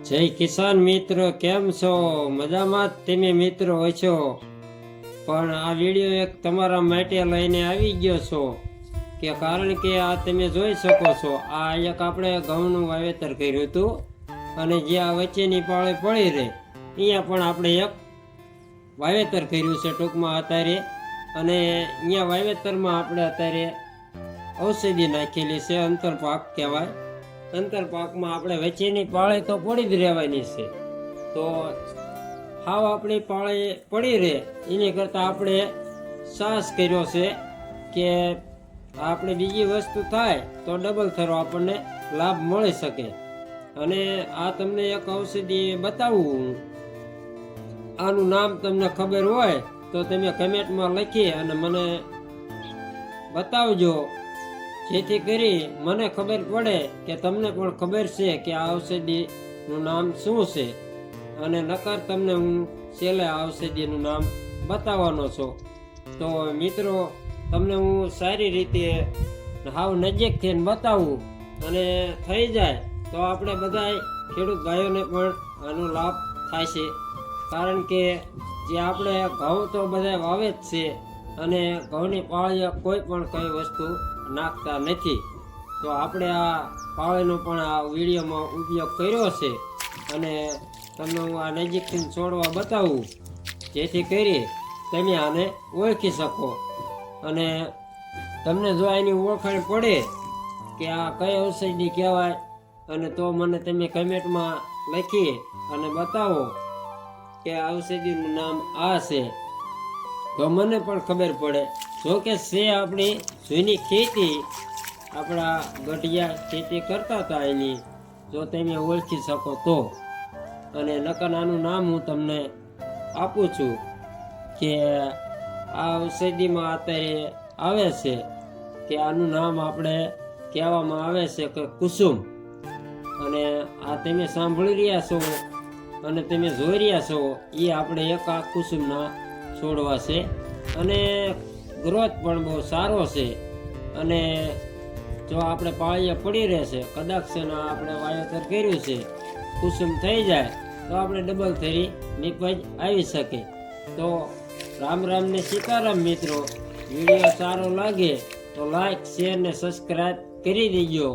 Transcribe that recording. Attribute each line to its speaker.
Speaker 1: જય કિસાન મિત્ર, કેમ છો? મજામાં તમે મિત્રો હોય છો? પણ આ વિડીયો એક તમારા માટે લઈને આવી ગયો છો કે કારણ કે આ તમે જોઈ શકો છો, આ એક આપણે ઘઉંનું વાવેતર કર્યું હતું અને જે આ વચ્ચેની પાળે પડી રહે અહીંયા પણ આપણે એક વાવેતર કર્યું છે ટૂંકમાં અત્યારે. અને અહીંયા વાવેતરમાં આપણે અત્યારે ઔષધિ નાખેલી છે, અંતરપાક કહેવાય. અંતરપાકમાં આપણે વચ્ચેની પાળે તો પડી જ રહેવાની છે, તો હાવ આપણી પાળે પડી રહે એની કરતાં આપણે સાહસ કર્યો છે કે આપણે બીજી વસ્તુ થાય તો ડબલ થરો આપણને લાભ મળી શકે. અને આ તમને એક ઔષધિ બતાવું, આનું નામ તમને ખબર હોય તો તમે કમેન્ટમાં લખી અને મને બતાવજો, જેથી કરી મને ખબર પડે કે તમને પણ ખબર છે કે આ ઔષધિનું નામ શું છે. અને નકર તમને હું છેલ્લે આ ઔષધિનું નામ બતાવવાનો છું. તો મિત્રો, તમને હું સારી રીતે હાવ નજીકથી બતાવું અને થઈ જાય તો આપણે બધા ખેડૂત ભાઈઓને પણ આનો લાભ થાય છે. કારણ કે જે આપણે ઘઉં તો બધા વાવે જ છે અને ઘઉંની પાળીએ કોઈ પણ કઈ વસ્તુ નાખતા નથી. તો આપણે આ પાળીનો પણ આ વિડીયોમાં ઉપયોગ કર્યો છે અને તમને હું આ નજીકથી છોડવા બતાવું, જેથી કરી તમે આને ઓળખી શકો. અને તમને જો એની ઓળખાણ પડે કે આ કઈ ઔષધિ કહેવાય અને તો મને તમે કમેન્ટમાં લખી અને બતાવો કે આ ઔષધિનું નામ આ છે, તો મને પણ ખબર પડે. જો કે છે આપણી જૂની ખેતી, આપણા ગઢિયા ખેતી કરતા હતા એની, જો તમે ઓળખી શકો તો. અને નકર આનું નામ હું તમને આપું છું કે આ ઔષધિમાં અત્યારે આવે છે કે આનું નામ આપણે કહેવામાં આવે છે કે કુસુમ. અને આ તમે સાંભળી રહ્યા છો અને તમે જોઈ રહ્યા છો એ આપણે એક આ કુસુમના છોડવા છે અને ગ્રોથ પણ બહુ સારો છે. અને જો આપણે પાળીએ પડી રહેશે, કદાચ આપણે વાવેતર કર્યું છે, કુસુમ થઈ જાય તો આપણે ડબલ થરી નીપજ આવી શકે. તો રામ રામ ને સીતારામ મિત્રો. વિડીયો સારો લાગે તો લાઈક, શેર ને સબસ્ક્રાઈબ કરી દેજો.